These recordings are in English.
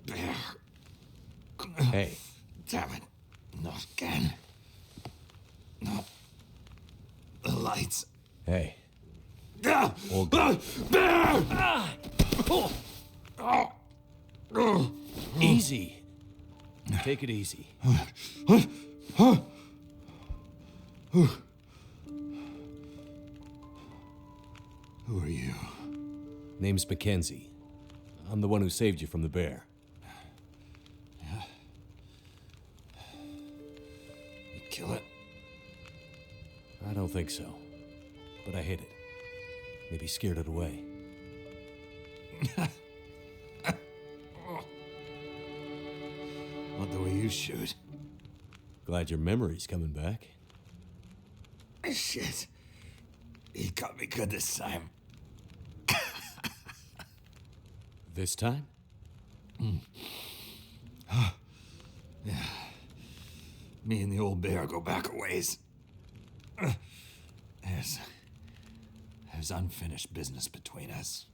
Bear. Hey. Damn it. Not again. Not the lights. Hey. All good. Easy. Take it easy. Who are you? Name's Mackenzie. I'm the one who saved you from the bear. Yeah? You kill it? I don't think so. But I hit it. Maybe scared it away. Not the way you shoot. Glad your memory's coming back. Shit. He got me good this time. This time? Yeah. Me and the old bear go back a ways. There's unfinished business between us.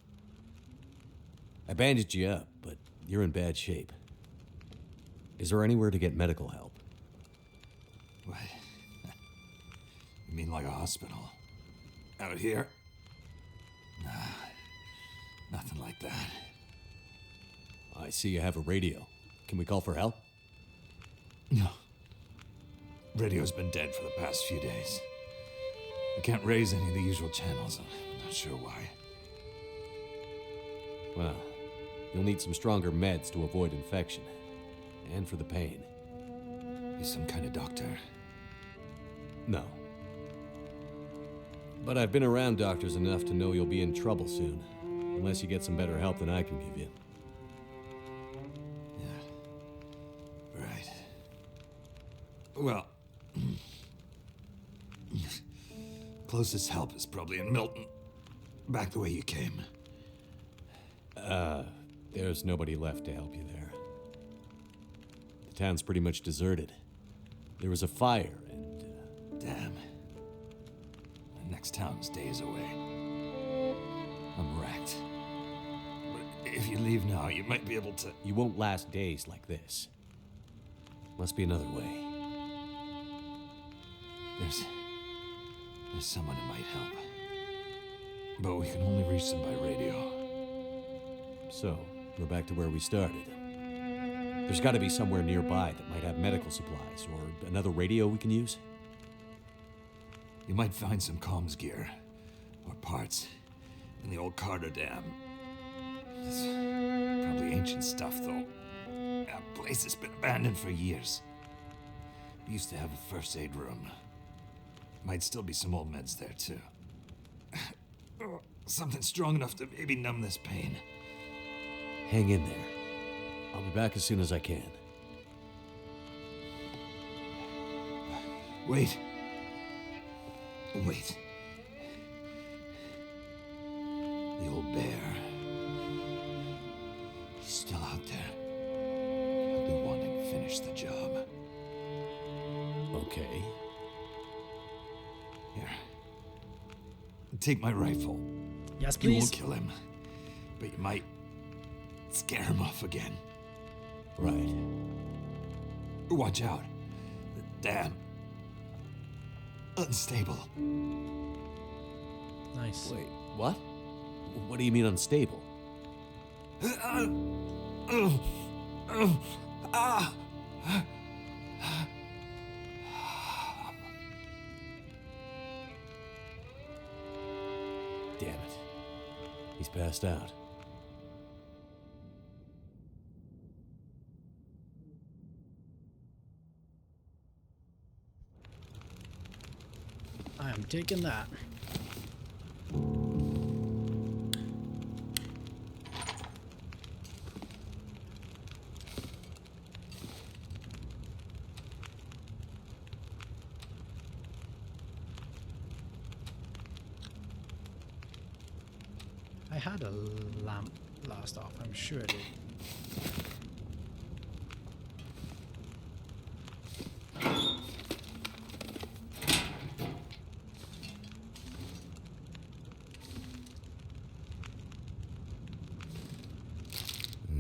I bandaged you up, but you're in bad shape. Is there anywhere to get medical help? What? You mean like a hospital? Out here? Nah, nothing like that. I see you have a radio. Can we call for help? No. Radio's been dead for the past few days. I can't raise any of the usual channels. I'm not sure why. Well, you'll need some stronger meds to avoid infection. And for the pain. You some kind of doctor? No. But I've been around doctors enough to know you'll be in trouble soon. Unless you get some better help than I can give you. Yeah. Right. Well... closest help is probably in Milton. Back the way you came. There's nobody left to help you there. The town's pretty much deserted. There was a fire and... Damn. The next town's days away. I'm wrecked. But if you leave now, you might be able to... You won't last days like this. Must be another way. There's someone who might help. But we can only reach them by radio. So, we're back to where we started. There's got to be somewhere nearby that might have medical supplies, or another radio we can use. You might find some comms gear, or parts, in the old Carter Dam. It's probably ancient stuff, though. That place has been abandoned for years. We used to have a first aid room. Might still be some old meds there, too. Something strong enough to maybe numb this pain. Hang in there. I'll be back as soon as I can. Wait. Wait. The old bear. He's still out there. He'll be wanting to finish the job. Okay. Here. Take my rifle. Yes, You please. won't kill him, but you might scare him off again. Right. Watch out. The dam. Unstable. Nice. Wait, what? What do you mean unstable? Damn it. He's passed out. I am taking that. I had a lamp last off, I'm sure I did.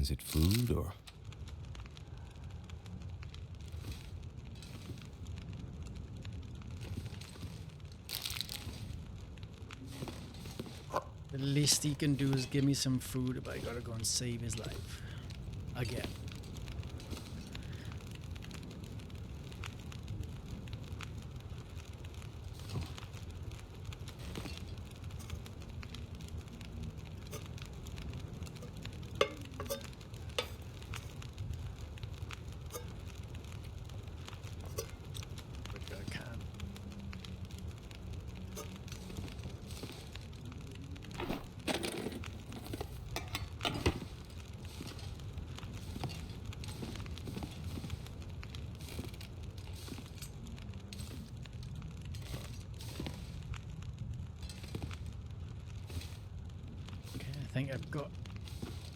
Is it food or... The least he can do is give me some food if I gotta go and save his life. Again. I think I've got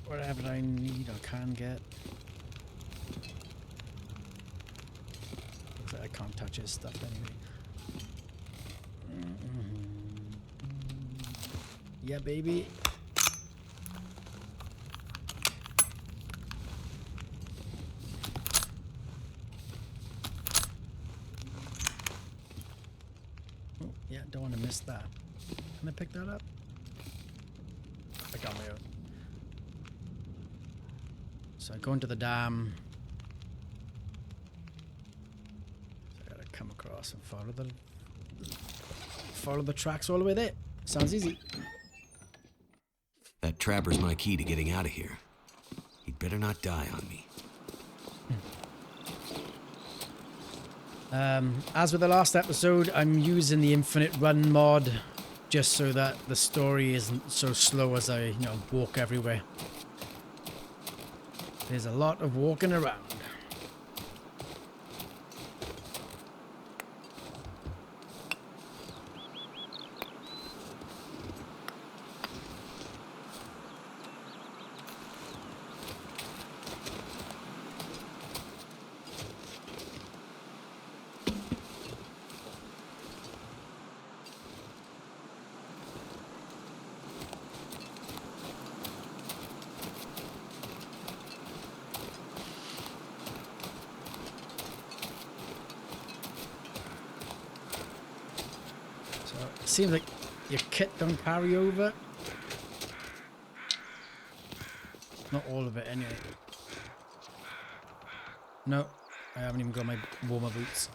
whatever I need or can get. Looks like I can't touch his stuff anyway. Yeah, baby. Oh, yeah, don't want to miss that. Can I pick that up? I got my own. So I go into the dam. So I gotta come across and follow the tracks all the way there. Sounds easy. That trapper's my key to getting out of here. He'd better not die on me. As with the last episode, I'm using the infinite run mod just so that the story isn't so slow as I, walk everywhere. There's a lot of walking around. Seems like your kit don't carry over. Not all of it anyway. No, I haven't even got my warmer boots.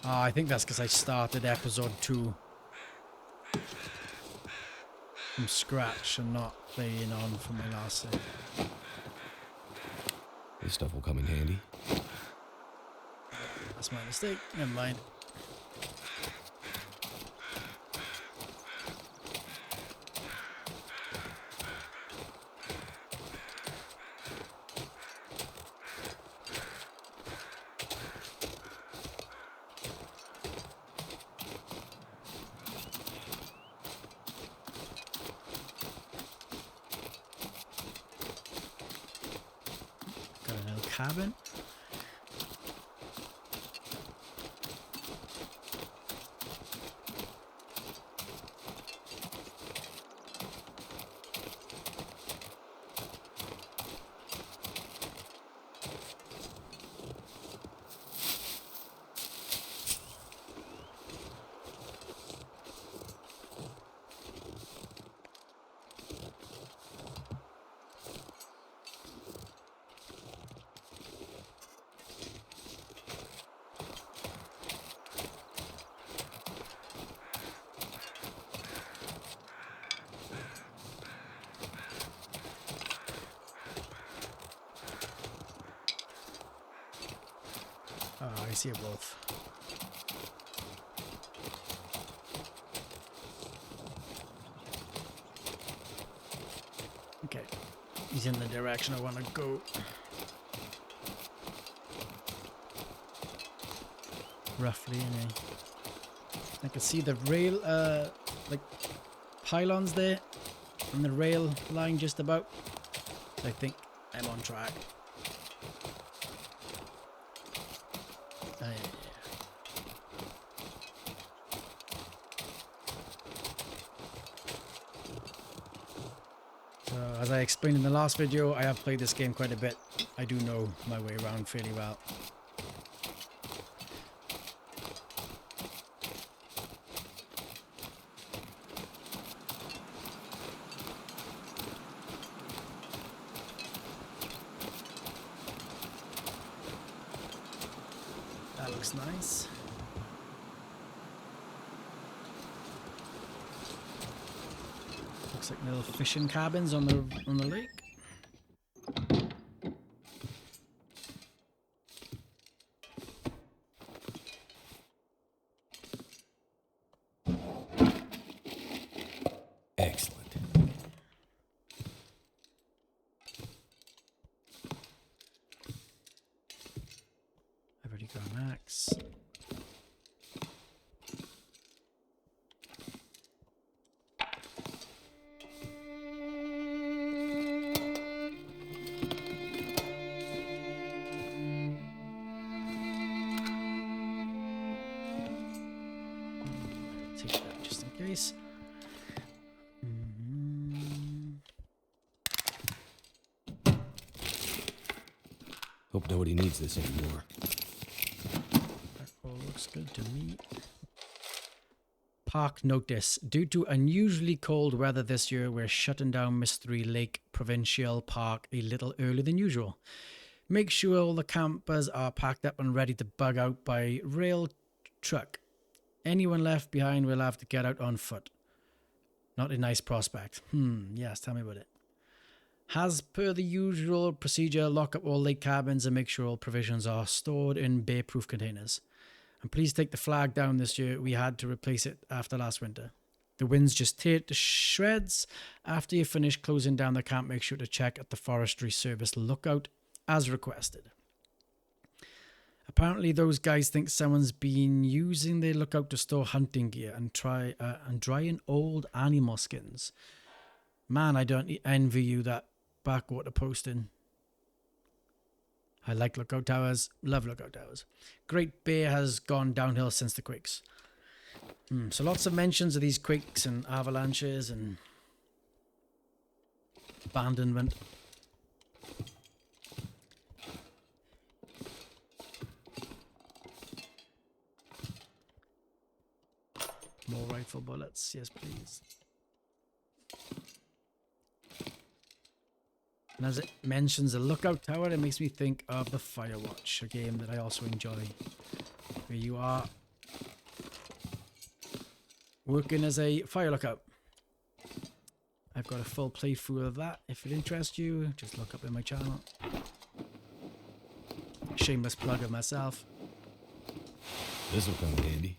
I think that's because I started episode 2 from scratch and not playing on from my last save. This stuff will come in handy. That's my mistake. Never mind. Got another cabin. Oh, I see a wolf. Okay, he's in the direction I want to go. Roughly, anyway. I can see the rail, like pylons there, and the rail line just about. So I think I'm on track. Yeah. as I explained in the last video, I have played this game quite a bit. I do know my way around fairly well. That looks nice. Looks like little fishing cabins on the lake. Excellent. I've already got an axe. Take that just in case. Hope nobody needs this anymore. That all looks good to me. Park notice. Due to unusually cold weather this year, we're shutting down Mystery Lake Provincial Park a little earlier than usual. Make sure all the campers are packed up and ready to bug out by rail truck. Anyone left behind will have to get out on foot. Not a nice prospect. Yes, tell me about it. As per the usual procedure, lock up all lake cabins and make sure all provisions are stored in bear-proof containers. And please take the flag down this year. We had to replace it after last winter. The winds just tear it to shreds. After you finish closing down the camp, make sure to check at the Forestry Service lookout as requested. Apparently, those guys think someone's been using their lookout to store hunting gear and drying old animal skins. Man, I don't envy you that backwater posting. I like lookout towers, love lookout towers. Great Bear has gone downhill since the quakes. So lots of mentions of these quakes and avalanches and abandonment. More rifle bullets, yes please. And as it mentions a lookout tower, it makes me think of the Firewatch, a game that I also enjoy, where you are working as a fire lookout. I've got a full playthrough of that. If it interests you, just look up in my channel. Shameless plug of myself. This will come in handy.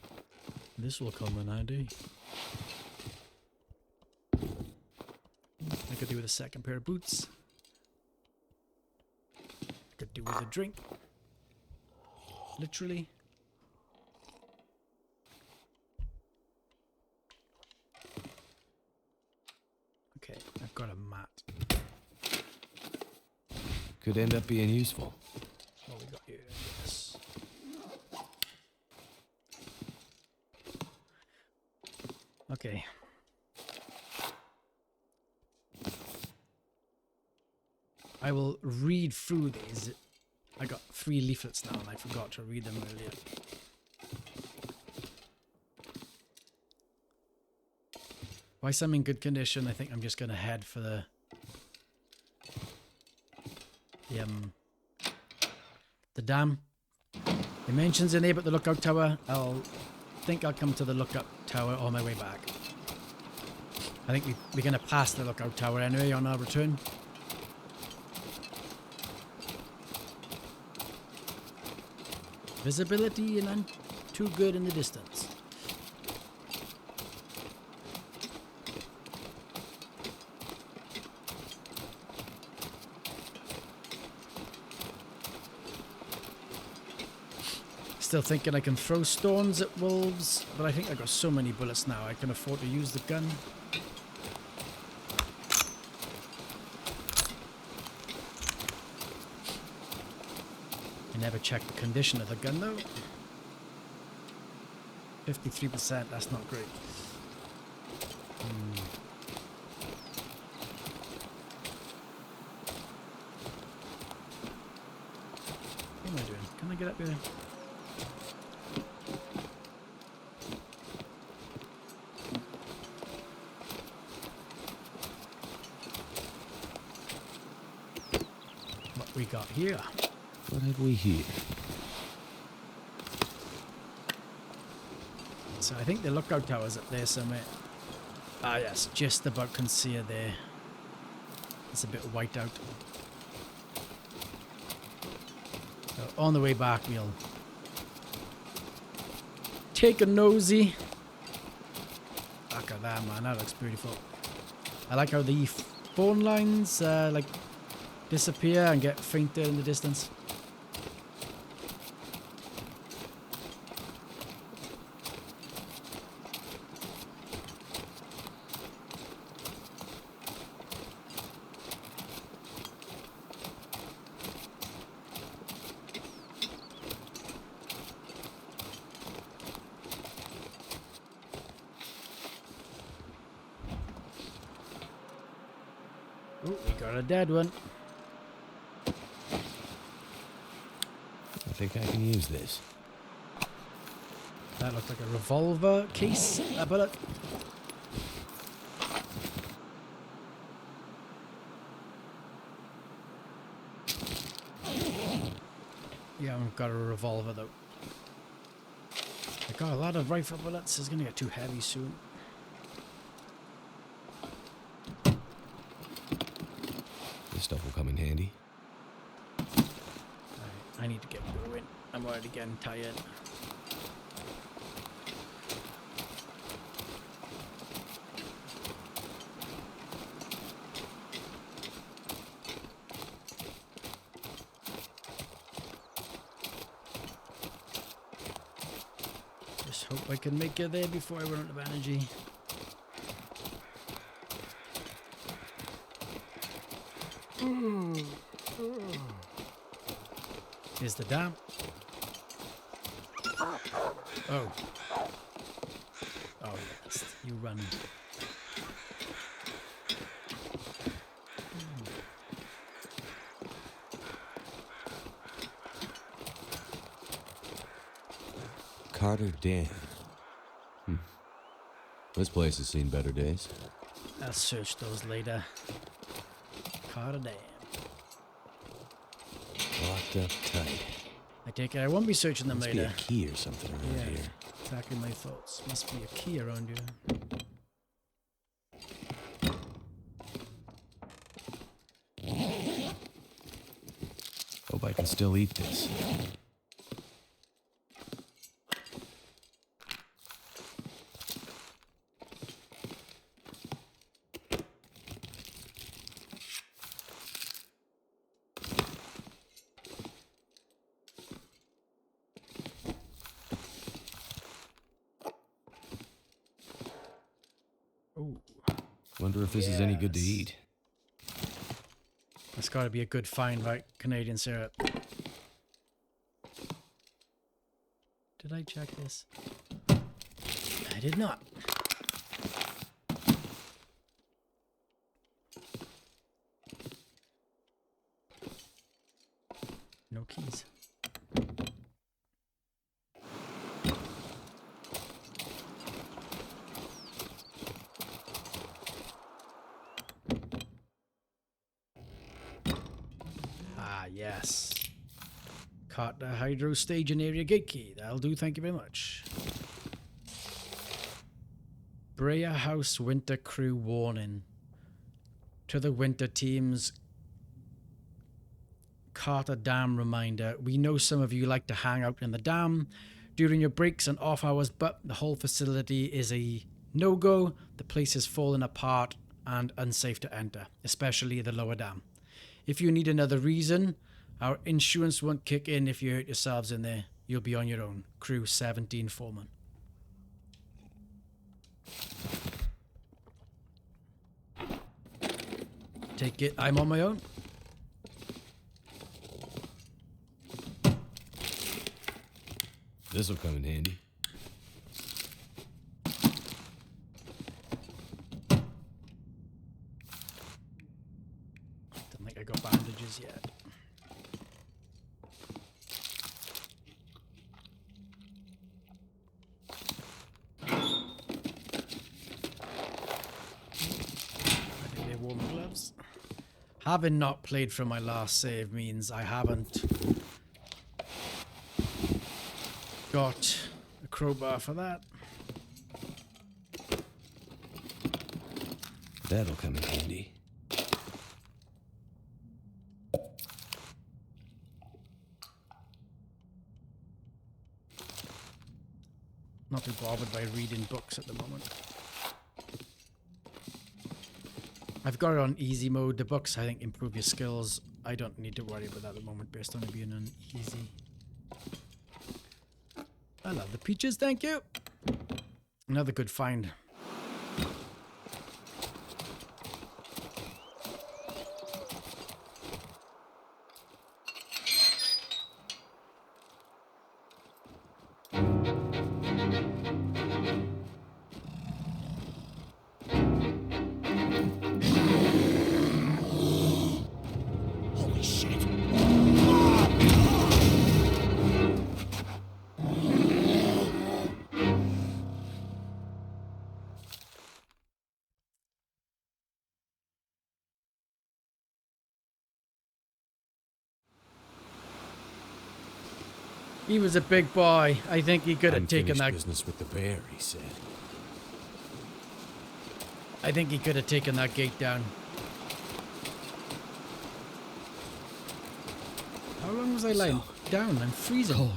This will come in handy. I could do with a second pair of boots. I could do with a drink. Literally. Okay, I've got a mat. Could end up being useful. What we got here? Yes. Okay. I will read through these. I got 3 leaflets now and I forgot to read them earlier. Why some in good condition, I think I'm just going to head for the dam. It mentions in here about the lookout tower. I'll come to the lookout tower on my way back. I think we're going to pass the lookout tower anyway on our return. Visibility and too good in the distance. Still thinking I can throw stones at wolves, but I think I got so many bullets now I can afford to use the gun. I never checked the condition of the gun though. 53%, that's not great. get up here. What we got here? What have we here? So I think the lookout tower's up there somewhere. Ah yes, just about can see her there. It's a bit white out. So on the way back we'll take a nosy. Look at that, man, that looks beautiful. I like how the phone lines like disappear and get fainter in the distance. Ooh, we got a dead one. I think I can use this. That looked like a revolver case, a bullet. Yeah, I've got a revolver though. I got a lot of rifle bullets. It's gonna get too heavy soon. This stuff will come in handy. I need to get going. I'm already getting tired. Just hope I can make it there before I run out of energy. Here's the dam. Oh. Oh, yes. You run. Carter Dam. This place has seen better days. I'll search those later. Carter Dam. Locked up tight. I take it I won't be searching them Must later. be a key or something around Yeah, here. exactly my thoughts. Must be a key around here. Hope I can still eat this. Ooh, Wonder if this is any good to Yes. eat. that's got to be a good find, right? Canadian syrup. Did I check this? I did not. No keys. Ah, yes. Caught the hydro staging area gate key. That'll do, thank you very much. Breyer House Winter Crew warning. To the winter teams, Carter Dam reminder. We know some of you like to hang out in the dam during your breaks and off hours, but the whole facility is a no-go. The place is falling apart and unsafe to enter, especially the lower dam. If you need another reason, our insurance won't kick in if you hurt yourselves in there. You'll be on your own. Crew 17 Foreman. Take it, I'm on my own. This'll come in handy. Don't think I got bandages yet. Having not played from my last save means I haven't got a crowbar for that. That'll come in handy. Not too bothered by reading books at the moment. I've got it on easy mode. The books, I think, improve your skills. I don't need to worry about that at the moment based on it being on easy. I love the peaches, thank you. Another good find. He was a big boy. I think he could have taken that. Business with the bear, he said. I think he could have taken that gate down. How long was I lying down? I'm freezing. Cold.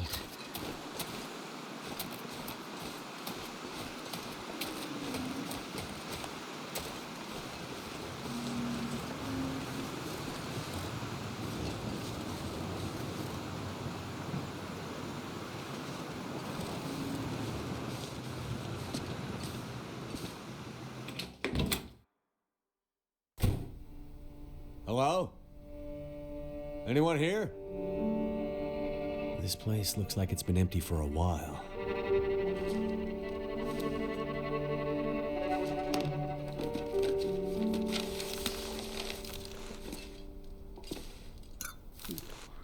Hello? Anyone here? This place looks like it's been empty for a while.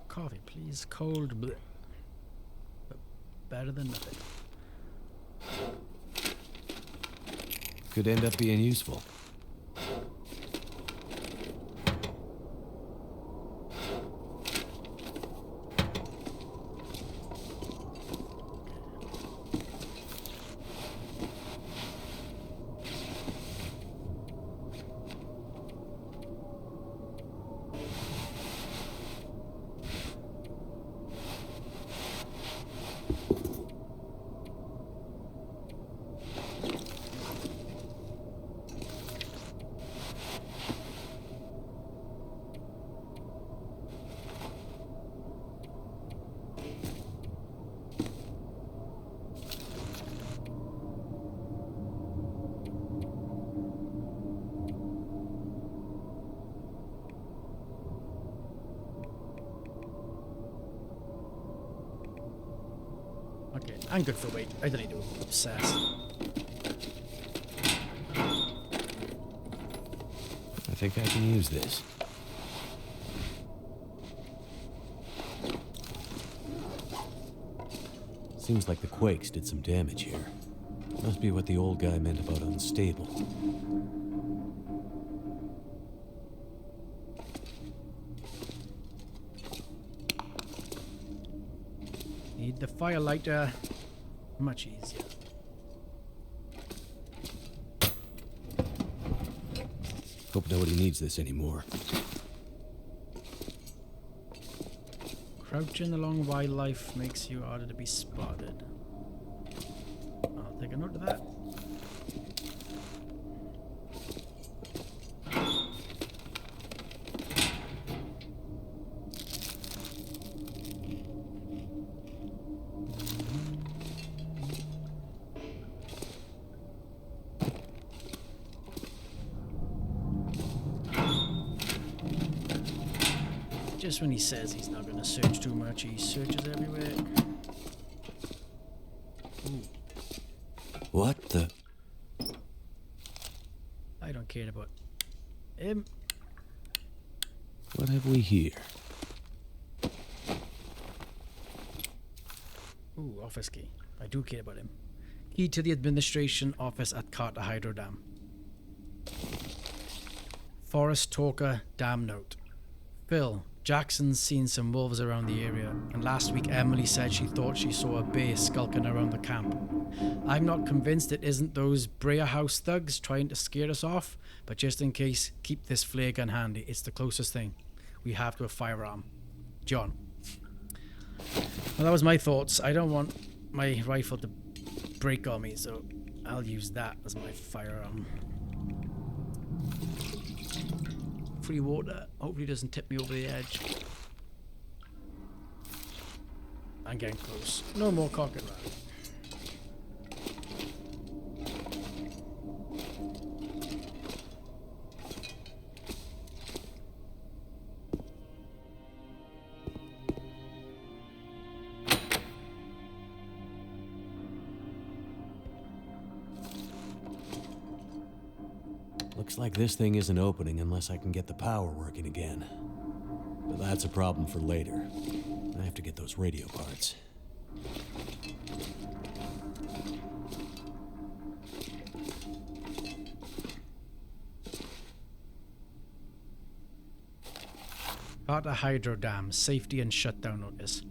Coffee, please. Cold. Bleh. But better than nothing. Could end up being useful. Okay, I'm good for weight. I don't need to obsess. I think I can use this. Seems like the quakes did some damage here. Must be what the old guy meant about unstable. Need the firelighter. Much easier. Hope nobody needs this anymore. Crouching along wildlife makes you harder to be spotted. I'll take a note of that. Just when he says he's not going to search too much, he searches everywhere. Ooh. What the? I don't care about him. What have we here? Ooh, office key. I do care about him. Key to the administration office at Carter Hydro Dam. Forest Talker Dam Note. Phil, Jackson's seen some wolves around the area, and last week Emily said she thought she saw a bear skulking around the camp. I'm not convinced it isn't those Breyer House thugs trying to scare us off, but just in case, keep this flare gun handy. It's the closest thing we have to a firearm. John. Well, that was my thoughts. I don't want my rifle to break on me, so I'll use that as my firearm. Free water. Hopefully it doesn't tip me over the edge. I'm getting close. No more cockpit round. Looks like this thing isn't opening unless I can get the power working again. But that's a problem for later. I have to get those radio parts. Carter Hydro Dam, safety and shutdown notice.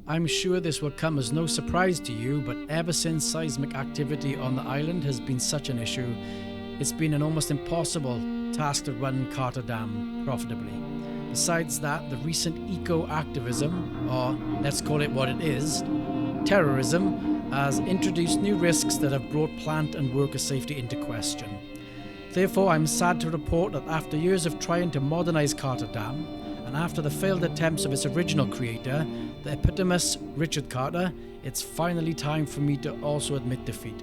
I'm sure this will come as no surprise to you, but ever since seismic activity on the island has been such an issue, it's been an almost impossible task to run Carter Dam profitably. Besides that, the recent eco-activism, or let's call it what it is, terrorism, has introduced new risks that have brought plant and worker safety into question. Therefore, I'm sad to report that after years of trying to modernize Carter Dam, and after the failed attempts of its original creator, the eponymous Richard Carter, it's finally time for me to also admit defeat,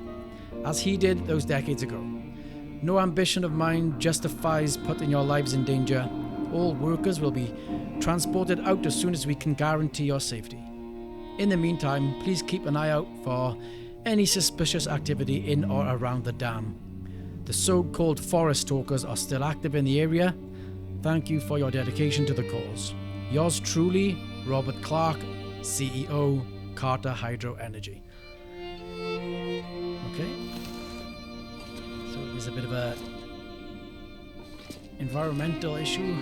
as he did those decades ago. No ambition of mine justifies putting your lives in danger. All workers will be transported out as soon as we can guarantee your safety. In the meantime, please keep an eye out for any suspicious activity in or around the dam. The so-called forest talkers are still active in the area. Thank you for your dedication to the cause. Yours truly, Robert Clark, CEO, Carter Hydro Energy. Okay. There's a bit of a environmental issue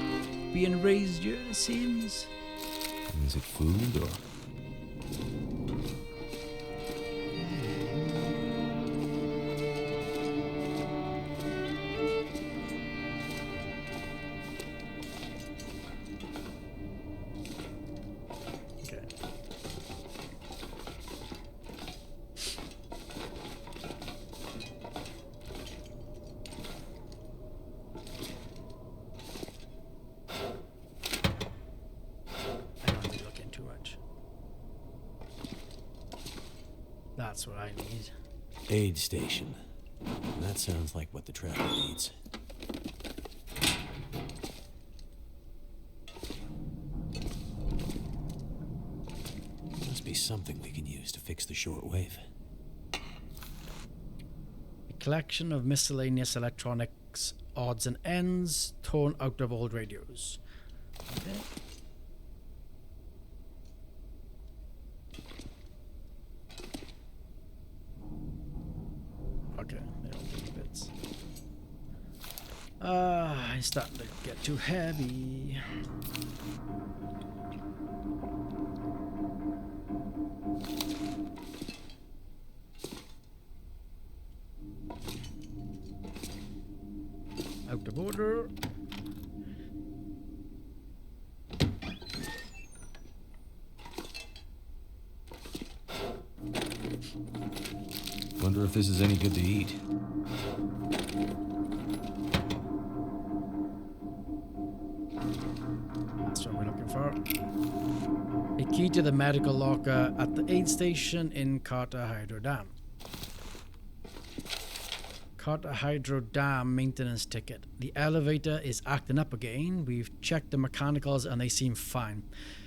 being raised here, it seems. Is it food or? That's what I need. Aid station. That sounds like what the traveler needs. Must be something we can use to fix the shortwave. A collection of miscellaneous electronics, odds and ends, torn out of old radios. Okay. It's starting to get too heavy. Out of order. Wonder if this is any good to eat. That's what we're looking for. A key to the medical locker at the aid station in Carter Hydro Dam. Carter Hydro Dam maintenance ticket. The elevator is acting up again. We've checked the mechanicals and they seem fine.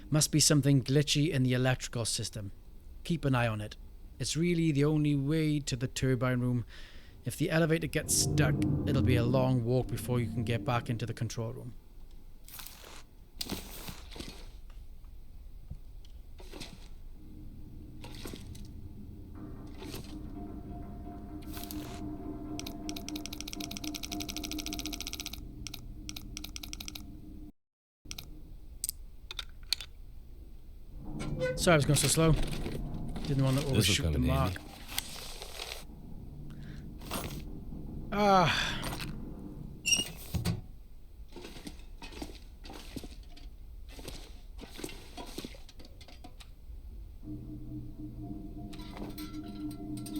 Must be something glitchy in the electrical system. Keep an eye on it. It's really the only way to the turbine room. If the elevator gets stuck, it'll be a long walk before you can get back into the control room. Sorry, I was going so slow. Didn't want to overshoot the mark. Ah.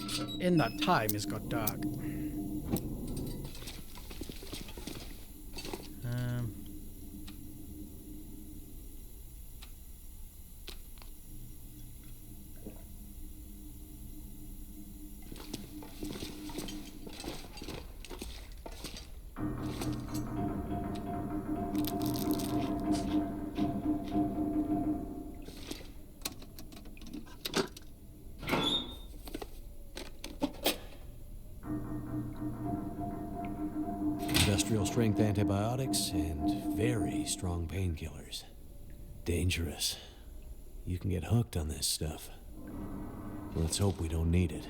So in that time, it's got dark. Industrial strength antibiotics and very strong painkillers. Dangerous. You can get hooked on this stuff. Let's hope we don't need it.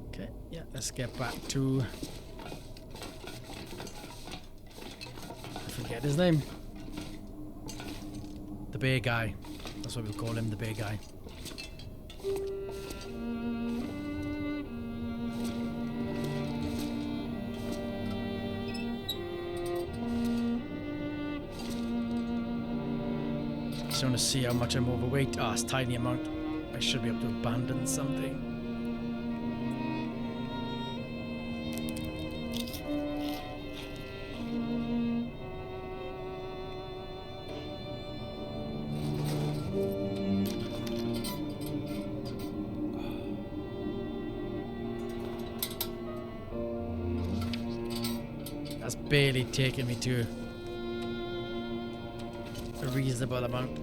Okay, yeah, let's get back to... I forget his name. The Bay Guy. That's what we call him, the Bay Guy. Just want to see how much I'm overweight. Ah, it's a tiny amount. I should be able to abandon something. That's barely taking me to a reasonable amount.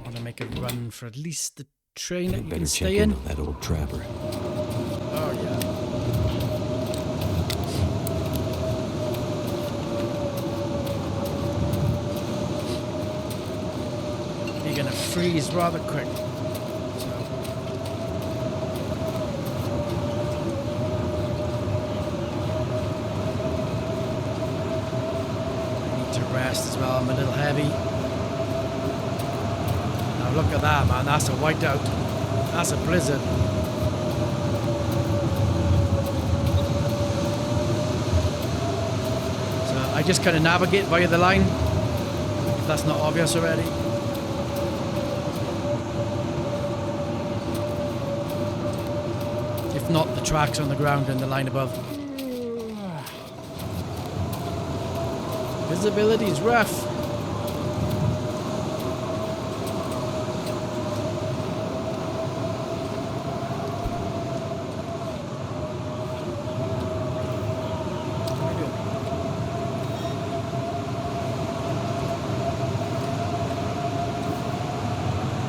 Want to make a run for at least the train that you can stay in. That old trapper. Oh yeah. You're gonna freeze rather quick. Rest as well. I'm a little heavy. Now look at that, man. That's a whiteout. That's a blizzard. So I just kind of navigate via the line, if that's not obvious already. If not, the tracks on the ground and the line above. Visibility is rough.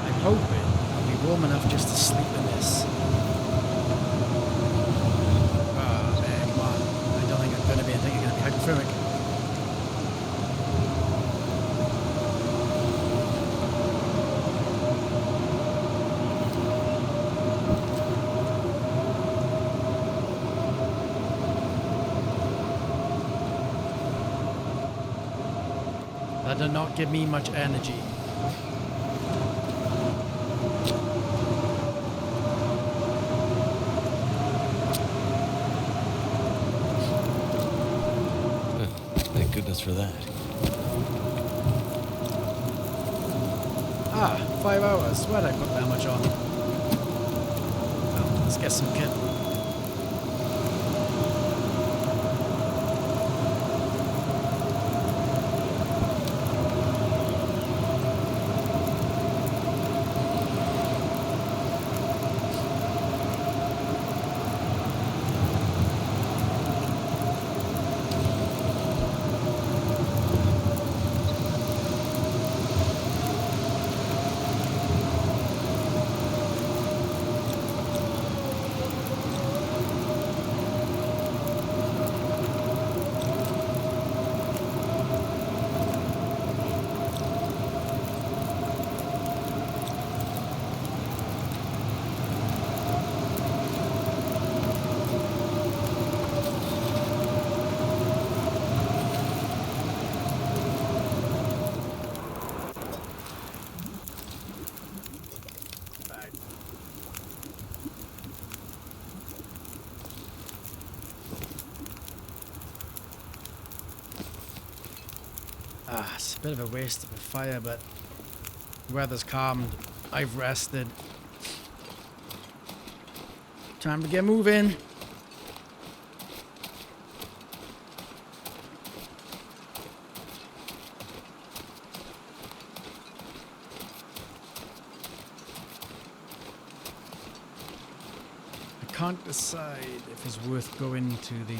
I'm hoping I'll be warm enough just to sleep in this. Ah, man, come on. I don't think I'm going to be. I think I'm going to be hypothermic. That did not give me much energy. Thank goodness for that. Ah, 5 hours. Why'd I put that much on? Well, let's get some kit. It's a bit of a waste of a fire, but weather's calmed. I've rested. Time to get moving. I can't decide if it's worth going to the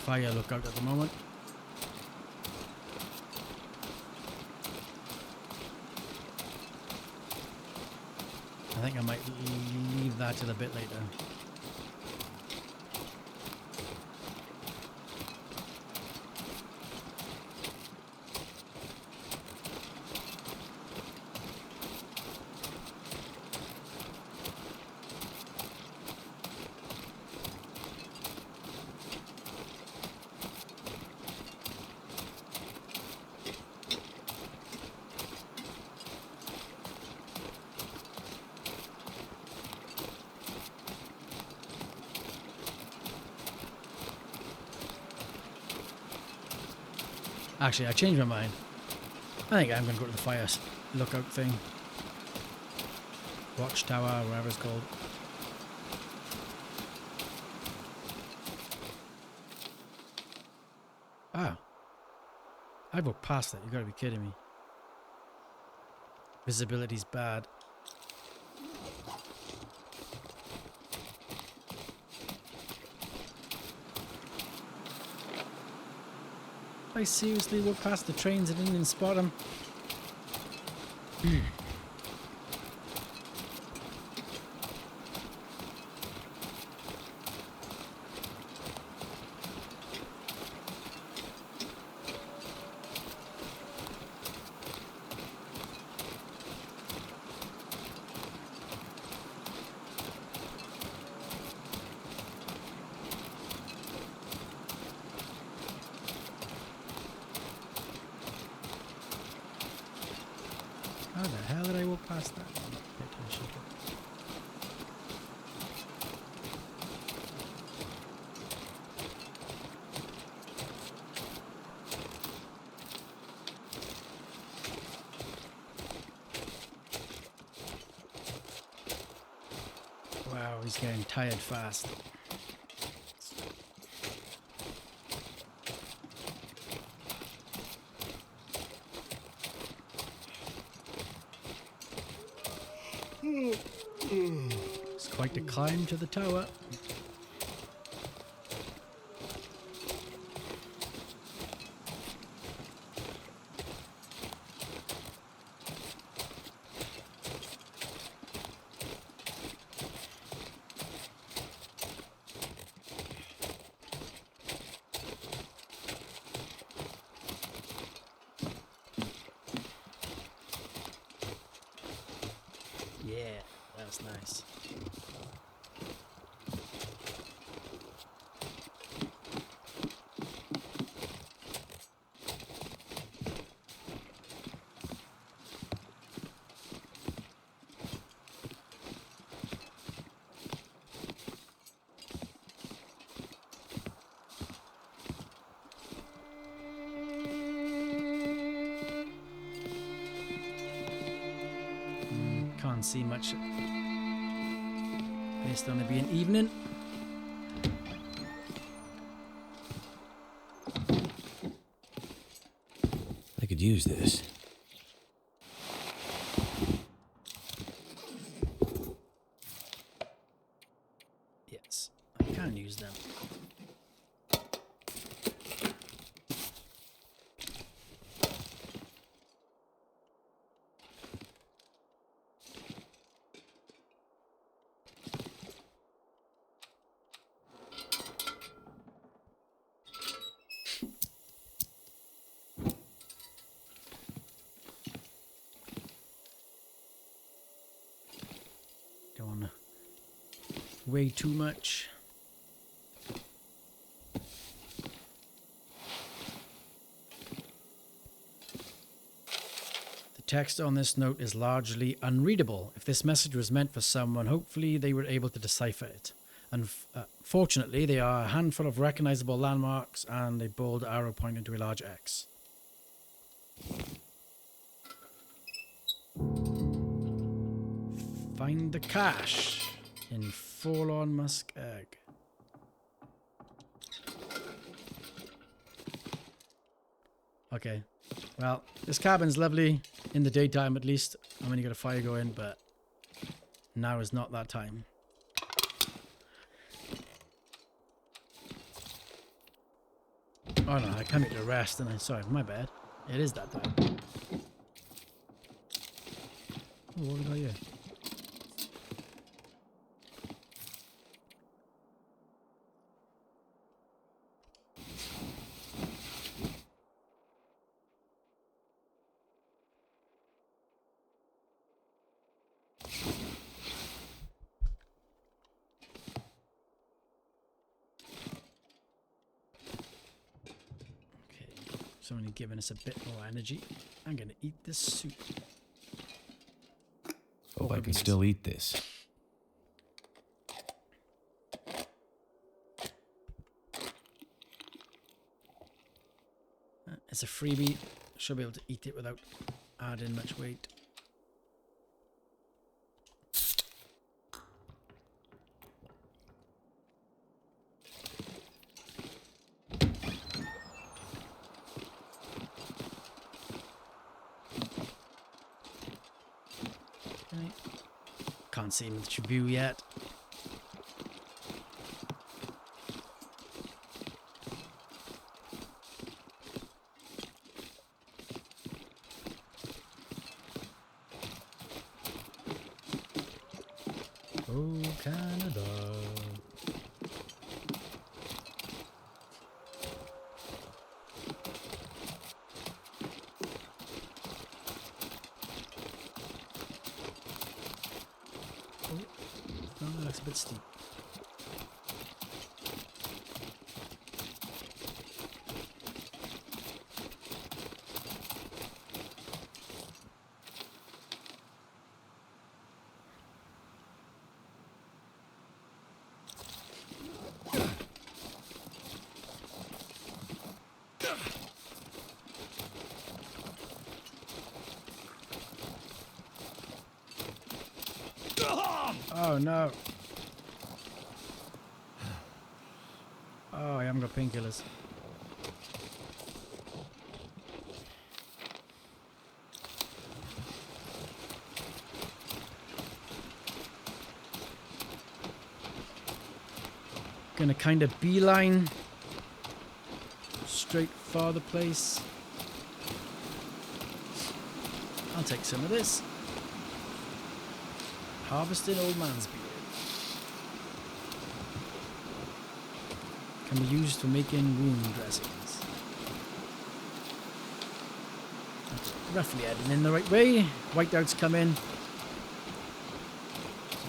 fire lookout at the moment. I think I might leave that till a bit later. Actually, I changed my mind. I think I'm going to go to the fire lookout thing. Watchtower, whatever it's called. Ah. I walked past that. You got to be kidding me. Visibility's bad. I seriously walked past the trains and didn't even spot them. How the hell did I walk past that? Wow, he's getting tired fast. It's quite the climb to the tower. Yeah, that's nice. Can't see much based on it being evening. I could use this. Yes, I can use them. Don't want to weigh too much. The text on this note is largely unreadable. If this message was meant for someone, hopefully they were able to decipher it. Fortunately, they are a handful of recognizable landmarks and a bold arrow pointing to a large X. Find the cache in Forlorn Muskeg. Okay, well, this cabin's lovely in the daytime at least, and when you got a fire going, but now is not that time. Oh no, I come here to rest and sorry, my bad. It is that time. Oh, what about you? It's only giving us a bit more energy. I'm gonna eat this soup. Hope I can still eat this. It's a freebie. Should be able to eat it without adding much weight. Can't see much view yet. Oh, Canada. Oh, that's a bit steep. Oh no. Oh, I haven't got painkillers. Gonna kind of beeline straight for the place. I'll take some of this. Harvesting old man's beard. Can be used for making wound dressings. Roughly heading in the right way. Whiteouts come in. So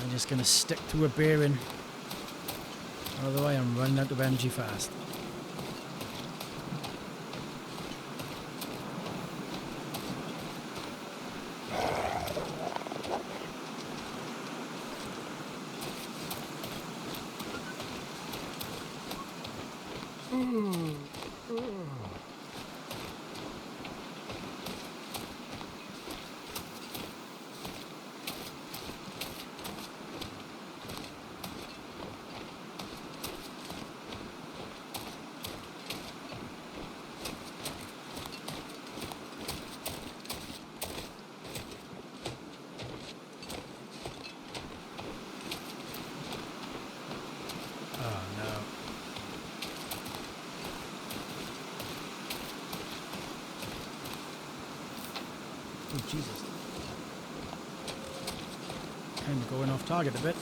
I'm just going to stick to a bearing. Otherwise I'm running out of energy fast. Oh, Jesus. Kind of going off target a bit.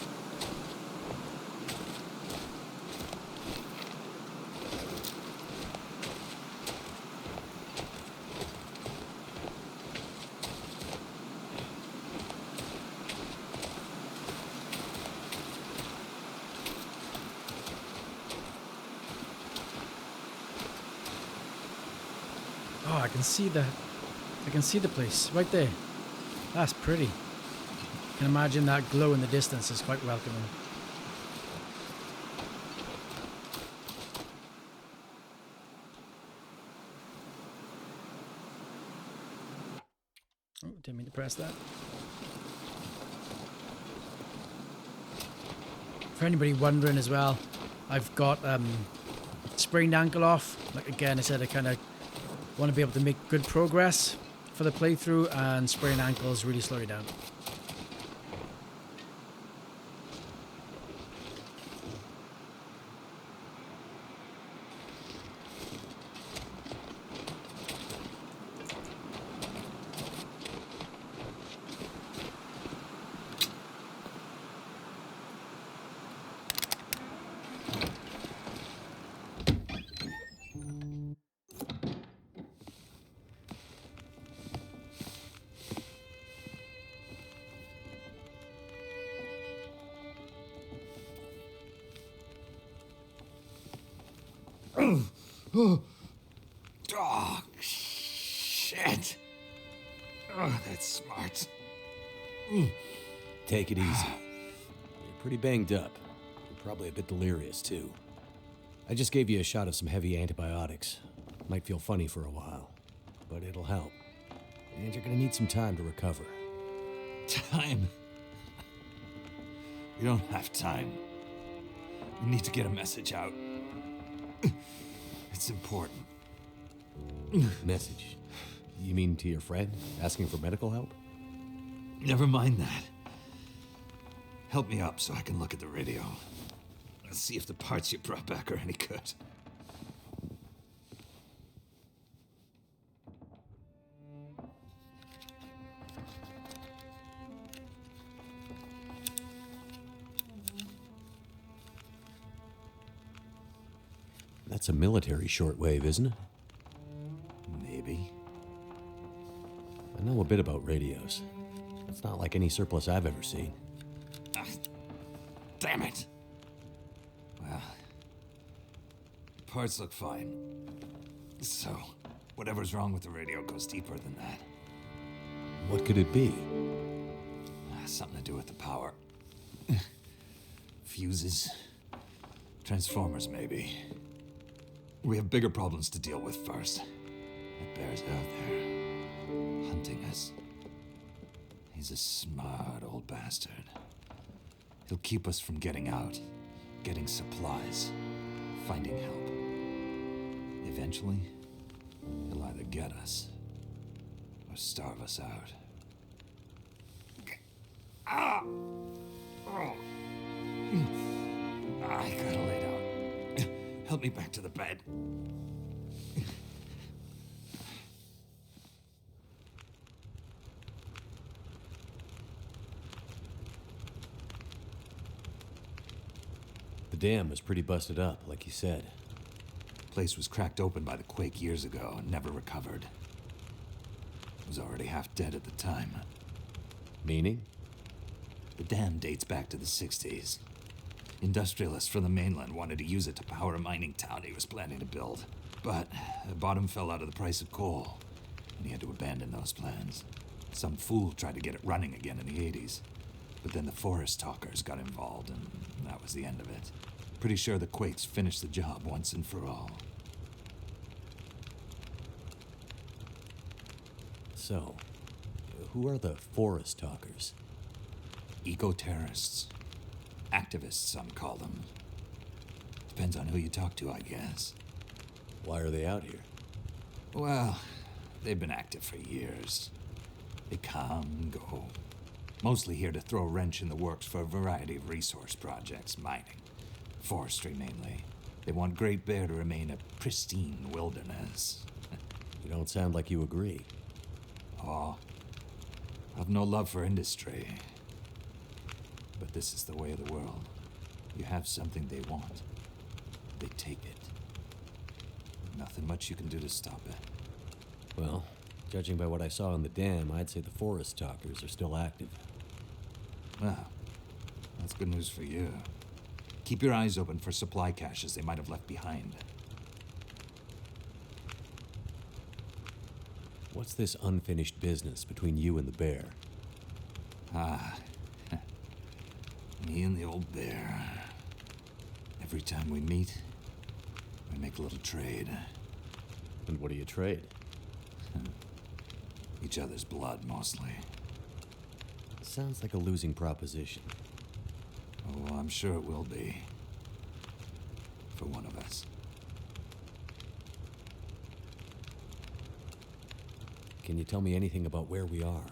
Oh, I can see the place right there. That's pretty. I can imagine that glow in the distance is quite welcoming. press that. For anybody wondering as well, I've got sprained ankle off. Like again, I said, I kind of want to be able to make good progress for the playthrough, and sprained ankles really slow you down. Oh, shit. Oh, that's smart. Take it easy. You're pretty banged up. You're probably a bit delirious, too. I just gave you a shot of some heavy antibiotics. Might feel funny for a while, but it'll help. And you're gonna need some time to recover. Time? We don't have time. We need to get a message out. It's important. Message? You mean to your friend, asking for medical help? Never mind that. Help me up so I can look at the radio. Let's see if the parts you brought back are any good. That's a military shortwave, isn't it? Maybe. I know a bit about radios. It's not like any surplus I've ever seen. Ah, damn it! Well, the parts look fine. So, whatever's wrong with the radio goes deeper than that. What could it be? Something to do with the power. Fuses. Transformers, maybe. We have bigger problems to deal with first. That bear's out there, hunting us. He's a smart old bastard. He'll keep us from getting out, getting supplies, finding help. Eventually, he'll either get us or starve us out. Ah! Oh. I gotta lay down. Help me back to the bed. The dam was pretty busted up, like you said. Place was cracked open by the quake years ago and never recovered. It was already half dead at the time. Meaning? The dam dates back to the 60s. Industrialists from the mainland wanted to use it to power a mining town he was planning to build. But the bottom fell out of the price of coal, and he had to abandon those plans. Some fool tried to get it running again in the 80s. But then the forest talkers got involved, and that was the end of it. Pretty sure the Quakes finished the job once and for all. So, who are the forest talkers? Eco-terrorists. Activists, some call them. Depends on who you talk to, I guess. Why are they out here? Well, they've been active for years. They come and go. Mostly here to throw a wrench in the works for a variety of resource projects, mining, forestry mainly. They want Great Bear to remain a pristine wilderness. You don't sound like you agree. Oh, I've no love for industry. But this is the way of the world. You have something they want. They take it. Nothing much you can do to stop it. Well, judging by what I saw in the dam, I'd say the forest talkers are still active. Well, that's good news for you. Keep your eyes open for supply caches they might have left behind. What's this unfinished business between you and the bear? Ah, me and the old bear. Every time we meet, we make a little trade. And what do you trade? Each other's blood, mostly. Sounds like a losing proposition. Oh, I'm sure it will be. For one of us. Can you tell me anything about where we are?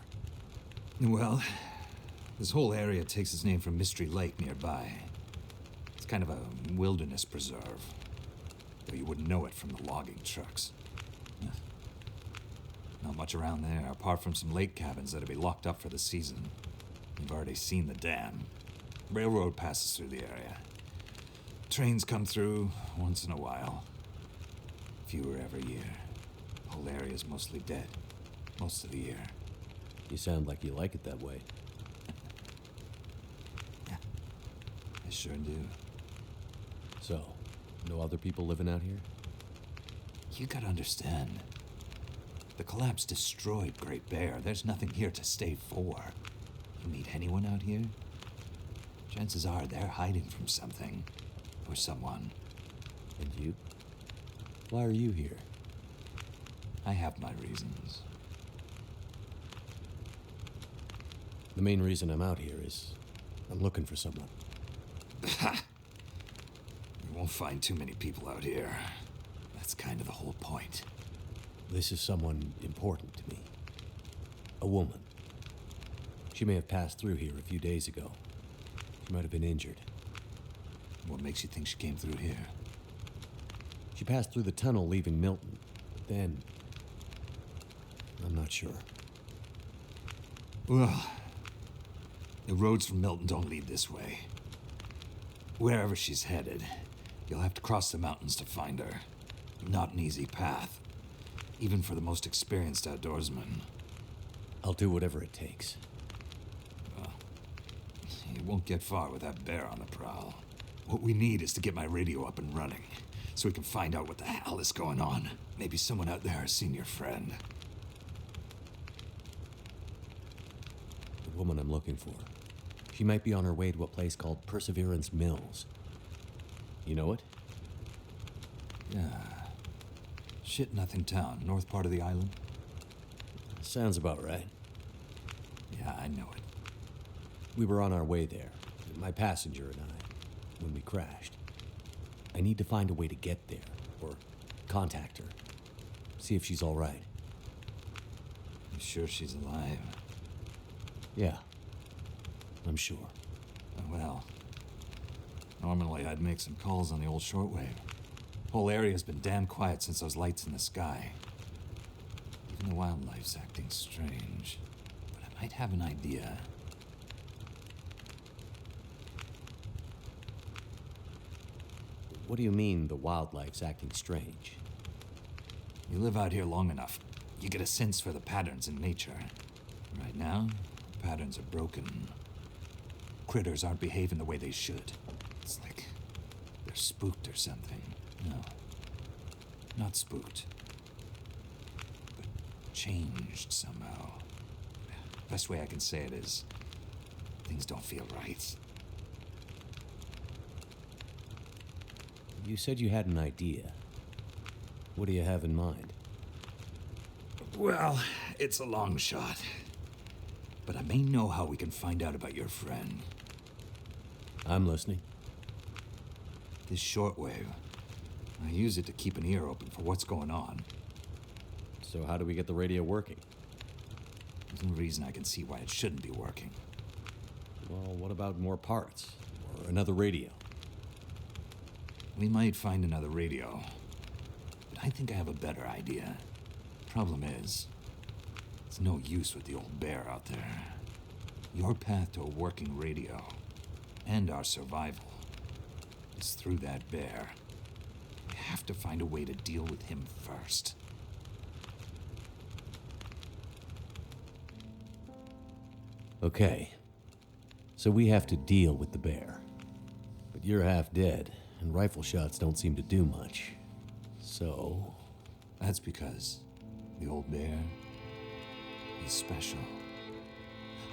Well, this whole area takes its name from Mystery Lake nearby. It's kind of a wilderness preserve. Though you wouldn't know it from the logging trucks. Not much around there, apart from some lake cabins that'll be locked up for the season. You've already seen the dam. Railroad passes through the area. Trains come through once in a while. Fewer every year. The whole area's mostly dead. Most of the year. You sound like you like it that way. Yeah, I sure do. So, no other people living out here? You gotta understand. The collapse destroyed Great Bear. There's nothing here to stay for. You meet anyone out here? Chances are they're hiding from something. Or someone. And you? Why are you here? I have my reasons. The main reason I'm out here is I'm looking for someone. You won't find too many people out here. That's kind of the whole point. This is someone important to me. A woman. She may have passed through here a few days ago. She might have been injured. What makes you think she came through here? She passed through the tunnel leaving Milton. But then... I'm not sure. Well, the roads from Milton don't lead this way. Wherever she's headed, you'll have to cross the mountains to find her. Not an easy path, even for the most experienced outdoorsman. I'll do whatever it takes. Well, you won't get far with that bear on the prowl. What we need is to get my radio up and running, so we can find out what the hell is going on. Maybe someone out there has seen your friend. The woman I'm looking for. She might be on her way to a place called Perseverance Mills. You know it? Yeah. Shit Nothing Town, north part of the island. Sounds about right. Yeah, I know it. We were on our way there, my passenger and I, when we crashed. I need to find a way to get there, or contact her. See if she's all right. You sure she's alive? Yeah, I'm sure. Well, normally I'd make some calls on the old shortwave. Whole area's been damn quiet since those lights in the sky. Even the wildlife's acting strange. But I might have an idea. What do you mean the wildlife's acting strange? You live out here long enough, you get a sense for the patterns in nature. Right now, the patterns are broken. Critters aren't behaving the way they should. It's like they're spooked or something. No, not spooked, but changed somehow. Best way I can say it is, things don't feel right. You said you had an idea. What do you have in mind? Well, it's a long shot. But I may know how we can find out about your friend. I'm listening. This shortwave, I use it to keep an ear open for what's going on. So how do we get the radio working? There's no reason I can see why it shouldn't be working. Well, what about more parts? Or another radio? We might find another radio. But I think I have a better idea. Problem is, it's no use with the old bear out there. Your path to a working radio, and our survival, is through that bear. We have to find a way to deal with him first. Okay. So we have to deal with the bear. But you're half dead, and rifle shots don't seem to do much. So... That's because the old bear, he's special.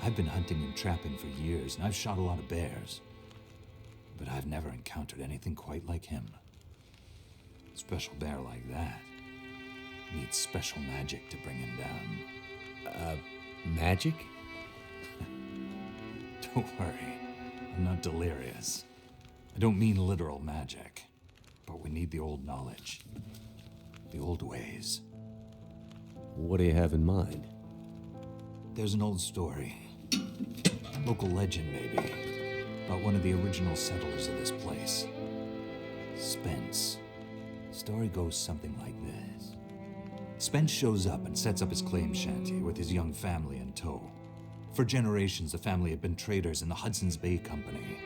I've been hunting and trapping for years, and I've shot a lot of bears. But I've never encountered anything quite like him. A special bear like that needs special magic to bring him down. Magic? Don't worry, I'm not delirious. I don't mean literal magic, but we need the old knowledge. The old ways. What do you have in mind? There's an old story. Local legend, maybe. About one of the original settlers of this place. Spence. Story goes something like this. Spence shows up and sets up his claim shanty with his young family in tow. For generations, the family had been traders in the Hudson's Bay Company.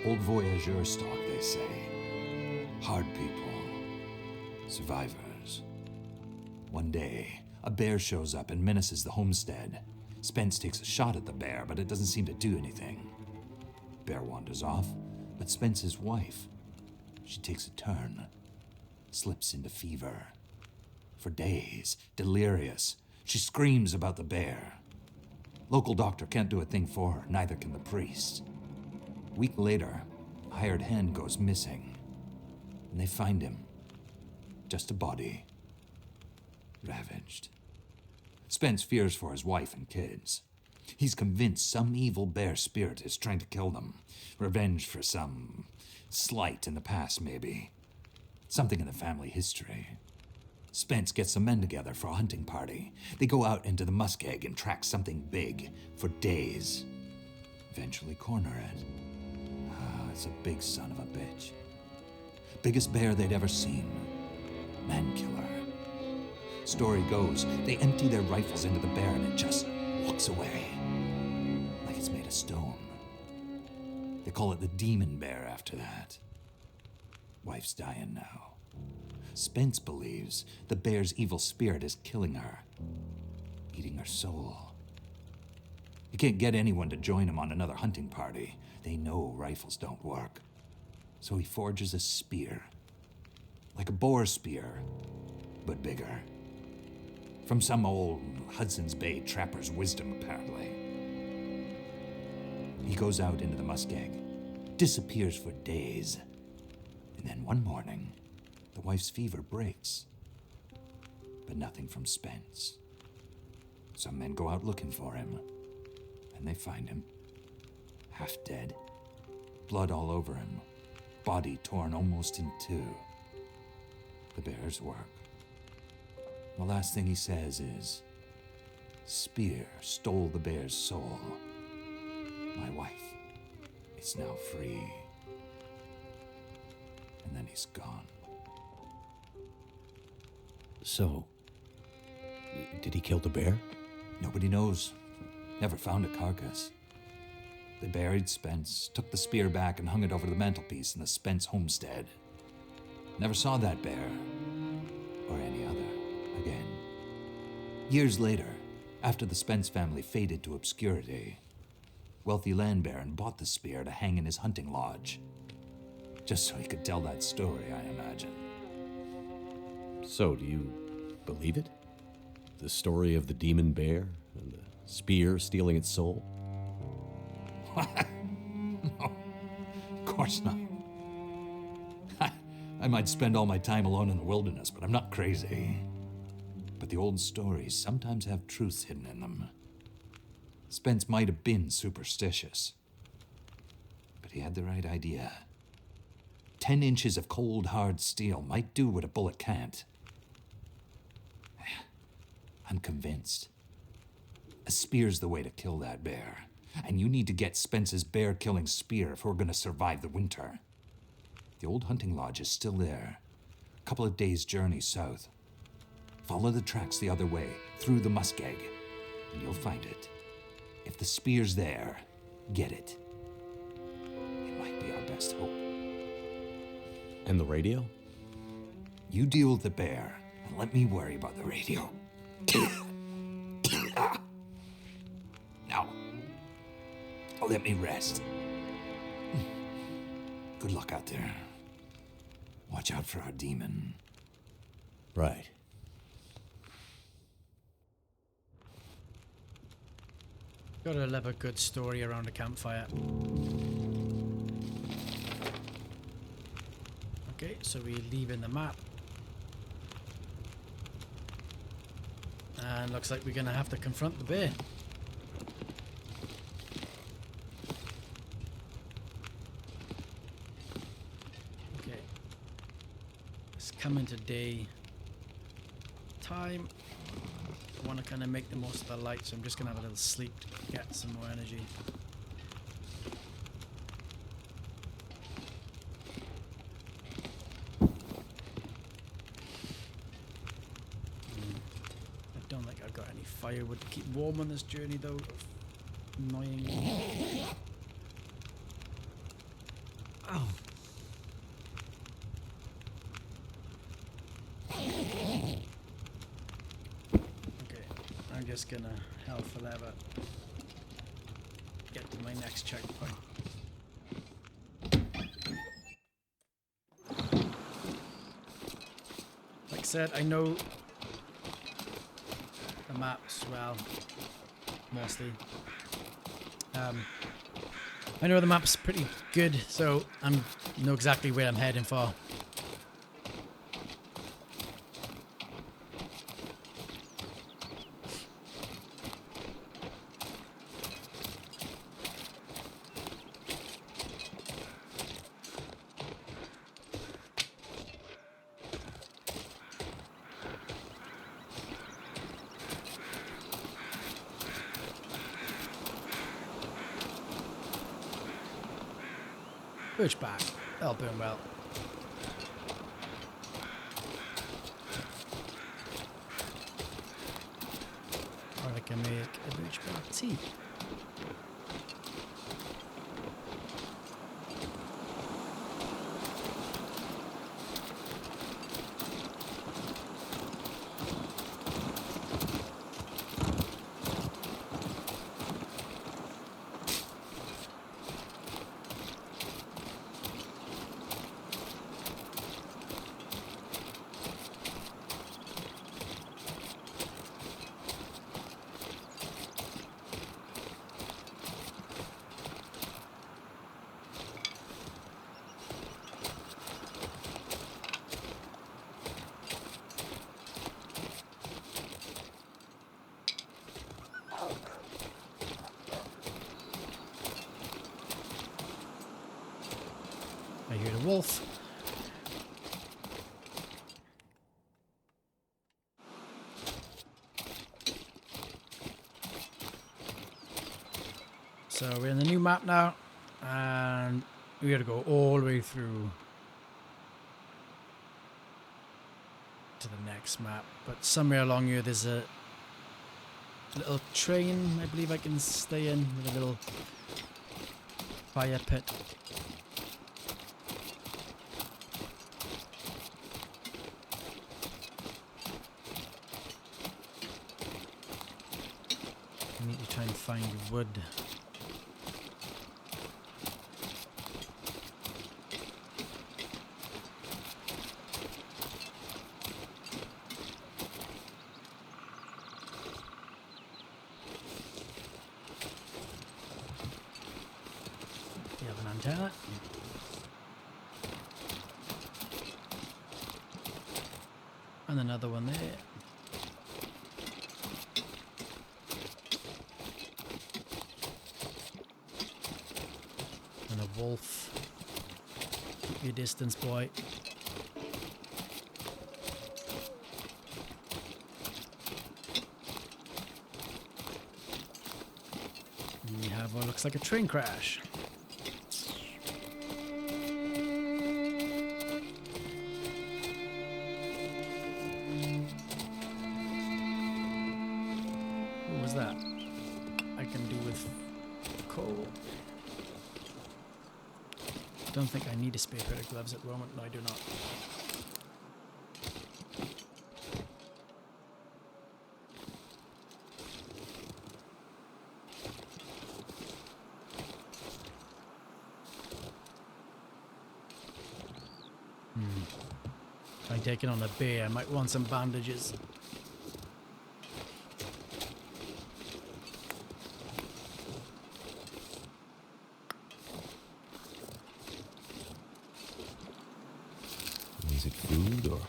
Old voyageur stock, they say. Hard people. Survivors. One day, a bear shows up and menaces the homestead. Spence takes a shot at the bear, but it doesn't seem to do anything. Bear wanders off, but Spence's wife, she takes a turn. Slips into fever. For days, delirious, she screams about the bear. Local doctor can't do a thing for her, neither can the priest. A week later, a hired hand goes missing. And they find him. Just a body. Ravaged. Spence fears for his wife and kids. He's convinced some evil bear spirit is trying to kill them. Revenge for some slight in the past, maybe. Something in the family history. Spence gets some men together for a hunting party. They go out into the Muskeg and track something big for days. Eventually corner it. It's a big son of a bitch. Biggest bear they'd ever seen. Man killer. Story goes, they empty their rifles into the bear and it just walks away. Like it's made of stone. They call it the demon bear after that. Wife's dying now. Spence believes the bear's evil spirit is killing her, eating her soul. He can't get anyone to join him on another hunting party. They know rifles don't work. So he forges a spear. Like a boar spear, but bigger. From some old Hudson's Bay trapper's wisdom, apparently. He goes out into the Muskeg, disappears for days. And then one morning, the wife's fever breaks. But nothing from Spence. Some men go out looking for him, and they find him. Half dead. Blood all over him. Body torn almost in two. The bear's work. The last thing he says is, "Spear stole the bear's soul. My wife is now free." And then he's gone. So, did he kill the bear? Nobody knows. Never found a carcass. They buried Spence, took the spear back and hung it over the mantelpiece in the Spence homestead. Never saw that bear, or any other, again. Years later, after the Spence family faded to obscurity, wealthy land baron bought the spear to hang in his hunting lodge. Just so he could tell that story, I imagine. So, do you believe it? The story of the demon bear and the spear stealing its soul? What? No, of course not. I might spend all my time alone in the wilderness, but I'm not crazy. But the old stories sometimes have truths hidden in them. Spence might have been superstitious, but he had the right idea. 10 inches of cold, hard steel might do what a bullet can't. I'm convinced. A spear's the way to kill that bear. And you need to get Spence's bear-killing spear if we're going to survive the winter. The old hunting lodge is still there. A couple of days' journey south. Follow the tracks the other way, through the Muskeg, and you'll find it. If the spear's there, get it. It might be our best hope. And the radio? You deal with the bear, and let me worry about the radio. Now, let me rest. Good luck out there. Watch out for our demon. Right. Gotta love a good story around a campfire. Okay, so we leave in the map. And looks like we're gonna have to confront the bear. come into day time. I want to kind of make the most of the light, so I'm just going to have a little sleep to get some more energy. I don't think I've got any firewood to keep warm on this journey though. Annoying. Oh. I'm just gonna hell for leather get to my next checkpoint. Like I said, I know the maps well, mostly. I know the map's pretty good, so I know exactly where I'm heading for. Push back. That'll burn well. Or I can make a birch bark tea. I hear the wolf. So we're in the new map now, and we gotta go all the way through to the next map. But somewhere along here there's a little train I believe I can stay in with a little fire pit. I need to try and find wood. You have an antenna. And another one there. And a wolf. Keep your distance, boy. And we have what looks like a train crash. What was that? I can do with coal. Don't think I need a spare pair of gloves at the moment. No, I do not. If I'm taking on a bear, I might want some bandages. Is it food or?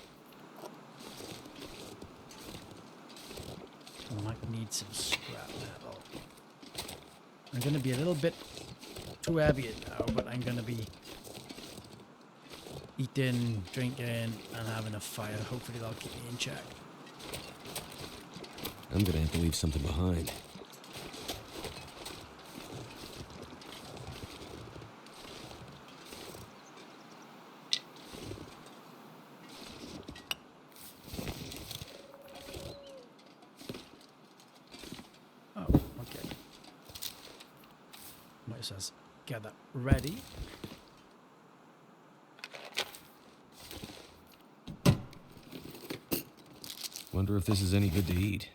I might need some scrap metal. I'm going to be a little bit too heavy now, but I'm going to be eating, drinking, and having a fire. Hopefully that'll keep me in check. I'm gonna have to leave something behind. Oh, okay. Might as well get that ready. Wonder if this is any good to eat.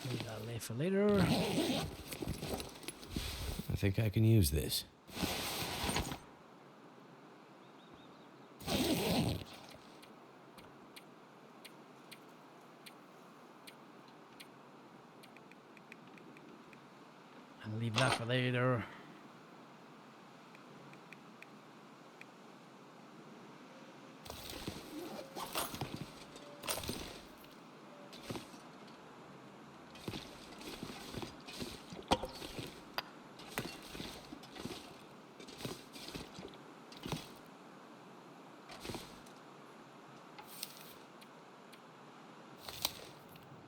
Maybe that'll lay for later. I think I can use this. And leave that for later.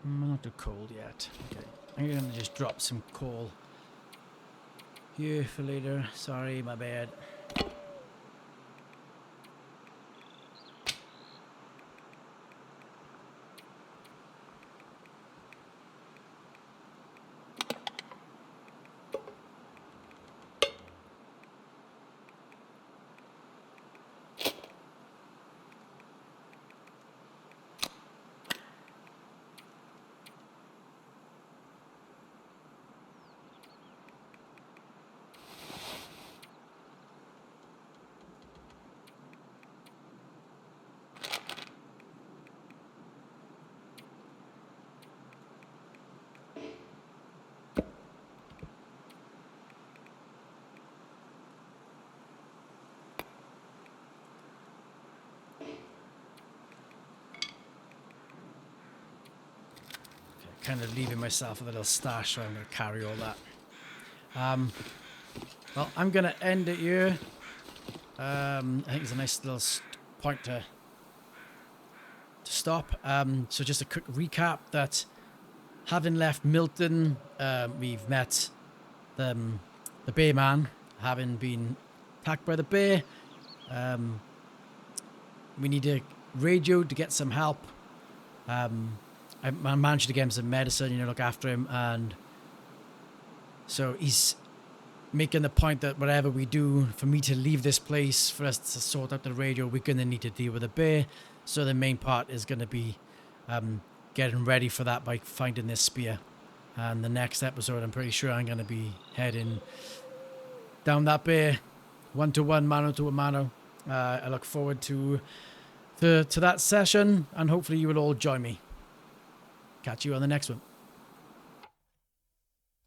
Not too cold yet. Okay, I'm gonna just drop some coal here for later. Sorry, my bad. Kind of leaving myself a little stash, so I'm going to carry all that. Well, I'm going to end it here. I think it's a nice little point to stop. So just a quick recap that having left Milton, we've met the bear man, having been attacked by the bear. We need a radio to get some help. I managed to get him some medicine, look after him, and so he's making the point that whatever we do, for me to leave this place, for us to sort out the radio, we're going to need to deal with a bear. So the main part is going to be getting ready for that by finding this spear. And the next episode, I'm pretty sure I'm going to be heading down that bear, 1-to-1, mano-to-mano. I look forward to that session, and hopefully you will all join me. Catch you on the next one.